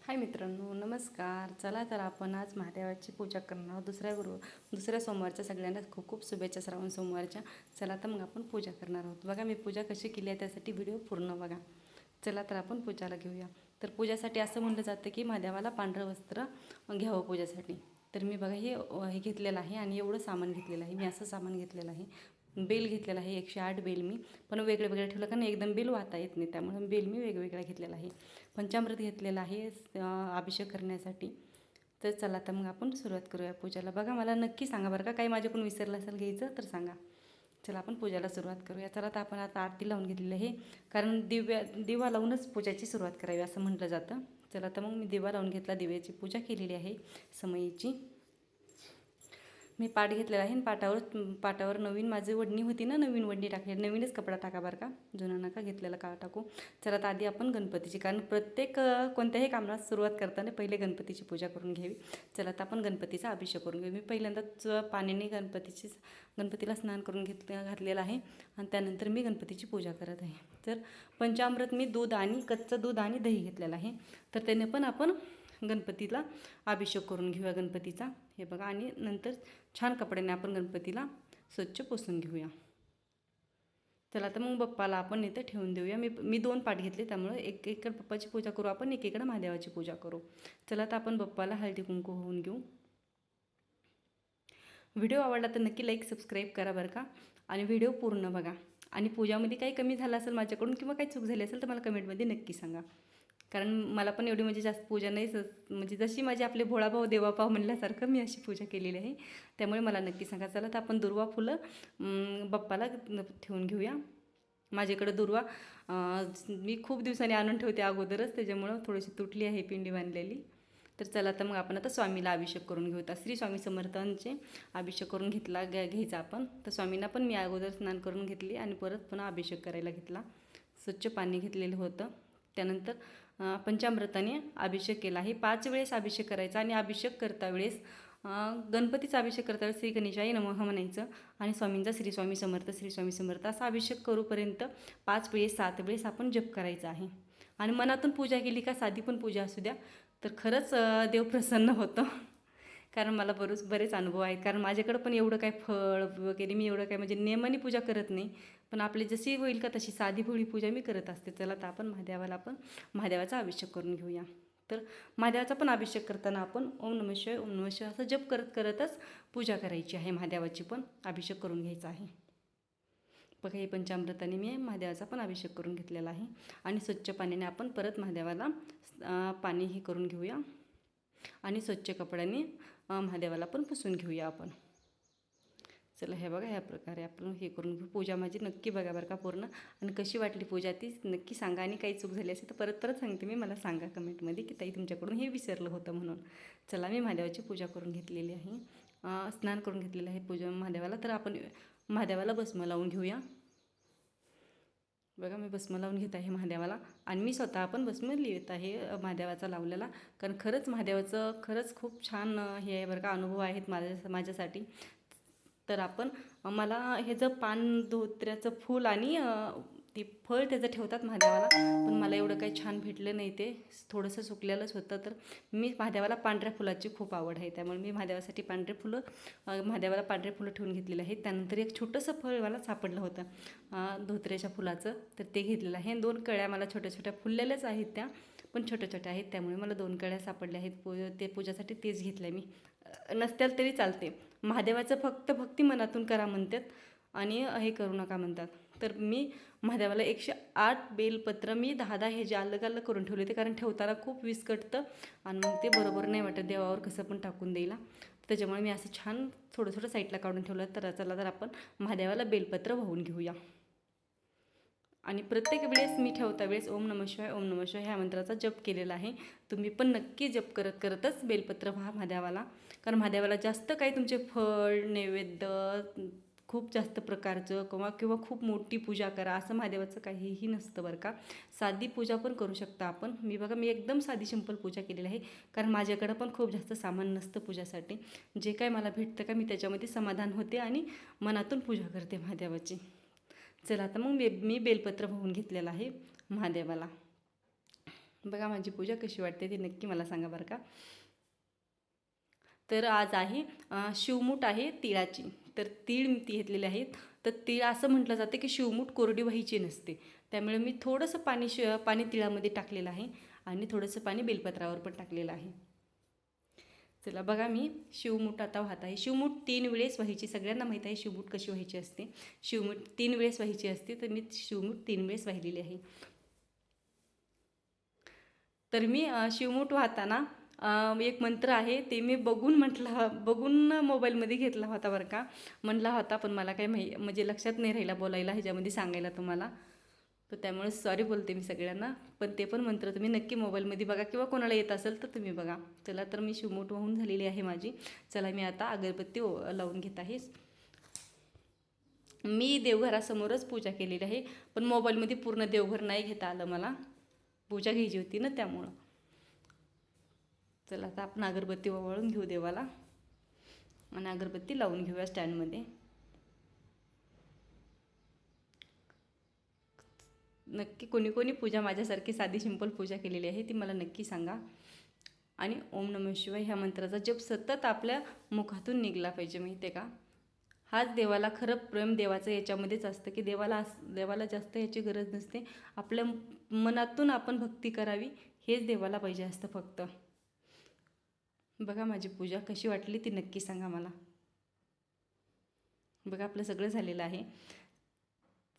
हाय मित्रांनो, नमस्कार. चला तर आपण आज महादेवाची पूजा करणार आहोत. दुसऱ्या सोमवारच्या सगळ्यांना खूप खूप शुभेच्छा श्रावण सोमवारच्या. चला तर मग आपण पूजा करणार आहोत. बघा मी पूजा कशी केली आहे त्यासाठी व्हिडिओ पूर्ण बघा. चला तर आपण पूजाला घेऊया. तर पूजासाठी असं म्हटलं जातं की महादेवाला पांढरं वस्त्र घ्यावं पूजासाठी. तर मी बघा हे घेतलेलं आहे आणि एवढं सामान घेतलेलं आहे. मी असं सामान घेतलेलं आहे. बेल घेतलेला आहे 108 बेल मी, पण वेगळं वेगळं ठेवलं कारण एकदम बेल वाहता येत नाही, त्यामुळे बेल मी वेगवेगळा घेतलेला आहे. पंचामृत घेतलेलं आहे अभिषेक करण्यासाठी. तर चला तर मग आपण सुरुवात करूया पूजाला. बघा मला नक्की सांगा बरं का, काही माझ्याकडून विसरलं असेल घ्यायचं तर सांगा. चला आपण पूजाला सुरुवात करूया. चला तर आपण आता आरती लावून घेतलेली आहे, कारण दिवा लावूनच पूजाची सुरुवात करावी असं म्हटलं जातं. चला तर मग मी दिवा लावून घेतला, दिव्याची पूजा केलेली आहे समयीची. मी पाट घेतलेला आहे. पाटावर नवीन माझी वडणी होती ना, नवीन वडणी टाकली. नवीनच कपडा टाका बरं का, जुना नका घेतलेला का टाकू. चला तर आधी आपण गणपतीची, कारण प्रत्येक कोणत्याही कामाला सुरुवात करताना पहिले गणपतीची पूजा करून घ्यावी. चला तर आपण गणपतीचा अभिषेक करून घेऊ. मी पहिल्यांदाच पाण्याने गणपतीला स्नान करून घातलेलं आहे आणि त्यानंतर मी गणपतीची पूजा करत आहे. तर पंचामृत मी कच्चं दूध आणि दही घेतलेलं आहे. तर त्याने पण आपण गणपतीला अभिषेक करून घेऊया गणपतीचा. हे बघा, आणि नंतर छान कपड्याने आपण गणपतीला स्वच्छ पुसून घेऊया. चला तर मग बाप्पाला आपण इथे ठेवून देऊया. मी 2 पाट घेतले, त्यामुळे एकीकडे बाप्पाची पूजा करू आपण, एकीकडे महादेवाची पूजा करू. चला तर आपण बाप्पाला हळदी कुंकू होऊन घेऊ. व्हिडिओ आवडला तर नक्की लाईक सबस्क्राईब करा बरं का, आणि व्हिडिओ पूर्ण बघा. आणि पूजामध्ये काही कमी झालं असेल माझ्याकडून किंवा काही चूक झाली असेल तर मला कमेंटमध्ये नक्की सांगा, कारण मला पण एवढी म्हणजे जास्त पूजा नाही, म्हणजे जशी माझी आपले भोळाभाऊ देवाभाव म्हणल्यासारखं मी अशी पूजा केलेली आहे, त्यामुळे मला नक्की सांगा. चला तर आपण दुर्वा फुलं बाप्पाला ठेवून घेऊया. माझ्याकडं दुर्वा मी खूप दिवसांनी आणून ठेवते अगोदरच, त्याच्यामुळं थोडीशी तुटली आहे पिंडी बांधलेली. तर चला तर मग आपण आता स्वामीला अभिषेक करून घेऊ. श्री स्वामी समर्थांचे अभिषेक करून घ्यायचा आपण. तर स्वामींना पण मी अगोदर स्नान करून घेतली आणि परत पुन्हा अभिषेक करायला घेतला. स्वच्छ पाणी घेतलेलं होतं. त्यानंतर पंचामृताने अभिषेक केला आहे. 5 वेळेस अभिषेक करायचा आणि अभिषेक करता वेळेस गणपतीचा अभिषेक करता वेळेस श्री गणेशाय नमः म्हणायचं आणि स्वामींचा श्री स्वामी समर्थ असा अभिषेक करूपर्यंत 5 वेळेस 7 वेळेस आपण जप करायचा आहे. आणि मनातून पूजा केली का, साधी पण पूजा असू द्या, तर खरंच देव प्रसन्न होतं. कारण मला बरेच अनुभव आहेत. कारण माझ्याकडं पण एवढं काय फळ वगैरे मी एवढं काय म्हणजे नियमाने पूजा करत नाही, पण आपली जशी होईल का तशी साधी भोळी पूजा मी करत असते. चला तर आपण महादेवाचा अभिषेक करून घेऊया. तर महादेवाचा पण अभिषेक करताना आपण ओम नमः शिवाय असं जप करतच पूजा करायची आहे. महादेवाची पण अभिषेक करून घ्यायचा आहे. बघा, हे पंचामृताने मी महादेवाचा पण अभिषेक करून घेतलेला आहे. आणि स्वच्छ पाण्याने आपण परत महादेवाला पाणी हे करून घेऊया आणि स्वच्छ कपड्याने महादेवाला पण पुसून घेऊया आपण. चला हे बघा, ह्या प्रकारे आपण हे करून घेऊ. पूजा माझी नक्की बघा बरं का पूर्ण, आणि कशी वाटली पूजा ती नक्की सांगा. आणि काही चूक झाली असेल तर परत सांगते मी, मला सांगा कमेंटमध्ये की ताई तुमच्याकडून हे विसरलं होतं म्हणून. चला, मी महादेवाची पूजा करून घेतलेली आहे, स्नान करून घेतलेलं आहे पूजा महादेवाला. तर आपण महादेवाला भस्म लावून घेऊया. बघा, मी भस्म लावून घेत आहे महादेवाला, आणि मी स्वतः पण भस्म लिहित आहे महादेवाचा लावलेला. कारण खरंच महादेवाचं खरंच खूप छान हे आहे बरं का, अनुभव आहेत माझ्यासाठी. तर आपण मला हे जर धोत्र्याचं फूल आणि ते फळ त्याचं ठेवतात महादेवाला, पण मला एवढं काही छान भेटलं नाही, ते थोडंसं सुकलेलंच होतं. तर मी महादेवाला पांढऱ्या फुलाची खूप आवड आहे, त्यामुळे मी महादेवासाठी महादेवाला पांढरे फुलं ठेवून घेतलेले आहेत. त्यानंतर एक छोटंसं फळ मला सापडलं होतं धोत्र्याच्या फुलाचं, तर ते घेतलेलं आहे. 2 कळ्या मला छोट्या छोट्या फुललेल्याच आहेत, त्या पण छोट्या छोट्या आहेत, त्यामुळे मला 2 कळ्या सापडल्या आहेत. ते पूजासाठी तेच घेतलं मी. नसत्याल तरी चालते, महादेवाचं फक्त भक्ती मनातून करा म्हणतात आणि हे करू नका म्हणतात. तर मी महादेवाला 108 बेलपत्र मी 10 हे जे अलग करून ठेवले होते, कारण ठेवताना खूप विस्कटतं आणि मग ते बरोबर नाही वाटत देवावर कसं पण टाकून द्यायला. त्याच्यामुळे मी असं छान थोडं साईडला काढून ठेवलं. तर चला तर आपण महादेवाला बेलपत्र वाहून घेऊया. आणि प्रत्येक वेळेस मी ठेवता वेळेस ओम नमः शिवाय ह्या मंत्राचा जप केलेला आहे. तुम्ही पण नक्की जप करतच बेलपत्र व्हा महादेवाला, कारण महादेवाला जास्त काही तुमचे फळ नैवेद्य खूप जास्त प्रकारचं किंवा खूप मोठी पूजा करा असं महादेवाचं काहीही नसतं बरं का. साधी पूजा पण करू शकता आपण. मी एकदम साधी सिंपल पूजा केलेली आहे, कारण माझ्याकडं पण खूप जास्त सामान नसतं पूजासाठी. जे काय मला भेटतं का मी त्याच्यामध्ये समाधान होते आणि मनातून पूजा करते महादेवाची. चला आता मग मी बेलपत्र वाहून घेतलेलं आहे महादेवाला. बघा माझी पूजा कशी वाटते ते नक्की मला सांगा बरं का. तर आज आहे शिवमूठ आहे तिळाची. तर तीळ मी ती घेतलेले आहेत. तर तीळ असं म्हटलं जाते की शिवमूठ कोरडी व्हायची नसते. त्यामुळे मी थोडंसं पाणी तिळामध्ये टाकलेलं आहे आणि थोडंसं पाणी बेलपत्रावर पण टाकलेलं आहे. चला बघा मी शिवमूठ आता वाहत आहे. शिवमूठ 3 वेळेस व्हायची. सगळ्यांना माहीत आहे शिवमूठ कशी व्हायची असते. शिवमूठ 3 वेळेस व्हायची असते. तर मी शिवमूठ 3 वेळेस वाहिलेली आहे. तर मी शिवमूठ वाहताना एक मंत्र आहे ते मी बघून मोबाईलमध्ये घेतला होता बरं का. म्हणला होता पण मला काही म्हणजे लक्षात नाही राहिला बोलायला ह्याच्यामध्ये सांगायला तुम्हाला. तर त्यामुळे सॉरी बोलते मी सगळ्यांना. पण ते पण मंत्र तुम्ही नक्की मोबाईलमध्ये बघा किंवा कोणाला येत असेल तर तुम्ही बघा. चला तर मी शिवमूठ वाहून झालेली आहे माझी. चला मी आता अगरबत्ती लावून घेत आहे. मी देवघरासमोरच पूजा केलेली आहे. पण मोबाईलमध्ये पूर्ण देवघर नाही घेता आलं मला. पूजा घ्यायची होती ना त्यामुळं. चला आता आपण अगरबत्ती ओवाळून घेऊ देवाला आणि अगरबत्ती लावून घेऊया स्टँडमध्ये. नक्की कोणी कोणी पूजा माझ्यासारखी साधी सिंपल पूजा केलेली आहे ती मला नक्की सांगा. आणि ओम नमः शिवाय ह्या मंत्राचा जप सतत आपल्या मुखातून निघला पाहिजे माहिती आहे का. हाच देवाला खरं प्रेम देवाचं याच्यामध्येच असतं की देवाला जास्त ह्याची गरज नसते. आपल्या मनातून आपण भक्ती करावी हेच देवाला पाहिजे असतं फक्त. बघा माझी पूजा कशी वाटली ती नक्की सांगा मला. बघा आपलं सगळं झालेलं आहे.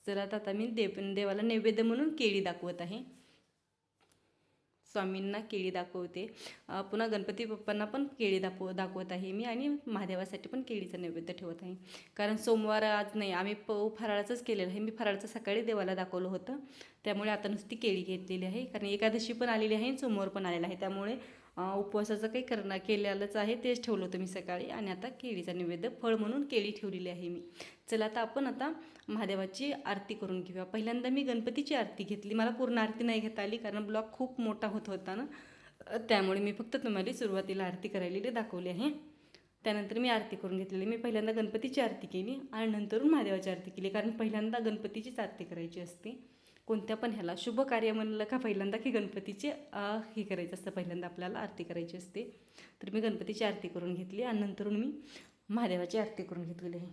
चला आता मी देवाला नैवेद्य म्हणून केळी दाखवत आहे. स्वामींना केळी दाखवते. पुन्हा गणपती बाप्पांना पण केळी दाखवत आहे मी आणि महादेवासाठी पण केळीचं नैवेद्य ठेवत आहे. कारण सोमवार आज नाही आम्ही फराळाचंच केलेलं आहे. मी फराळाचं सकाळी देवाला दाखवलं होतं. त्यामुळे आता नुसती केळी घेतलेली आहे. कारण एकादशी पण आलेली आहे आणि सोमवार पण आलेला आहे. त्यामुळे उपवासाचं काही केलेलंच आहे तेच ठेवलं होतं मी सकाळी. आणि आता केळीचा नैवेद्य फळ म्हणून केळी ठेवलेली आहे मी. चला आता महादेवाची आरती करून घेऊया. पहिल्यांदा मी गणपतीची आरती घेतली. मला पूर्ण आरती नाही घेता आली कारण ब्लॉग खूप मोठा होत होता ना. त्यामुळे मी फक्त तुम्हाला सुरुवातीला आरती करायलेली दाखवली आहे. त्यानंतर मी आरती करून घेतलेली. मी पहिल्यांदा गणपतीची आरती केली आणि नंतरून महादेवाची आरती केली. कारण पहिल्यांदा गणपतीचीच आरती करायची असते. कोणत्या पण ह्याला शुभ कार्य म्हणलं का पहिल्यांदा की गणपतीचे हे करायचं असतं. पहिल्यांदा आपल्याला आरती करायची असते. तर मी गणपतीची आरती करून घेतली आणि नंतरून मी महादेवाची आरती करून घेतलेली आहे.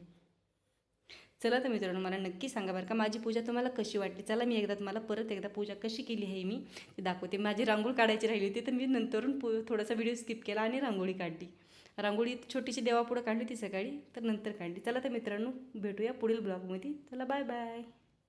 चला तर मित्रांनो मला नक्की सांगा बरं का माझी पूजा तुम्हाला कशी वाटली. चला मी तुम्हाला परत एकदा पूजा कशी केली आहे मी ते दाखवते. माझी रांगोळी काढायची राहिली होती तर मी नंतरून थोडासा व्हिडिओ स्किप केला आणि रांगोळी काढली. रांगोळी छोटीशी देवापुढं काढली ती सकाळी तर नंतर काढली. चला तर मित्रांनो भेटूया पुढील ब्लॉगमध्ये. चला बाय बाय.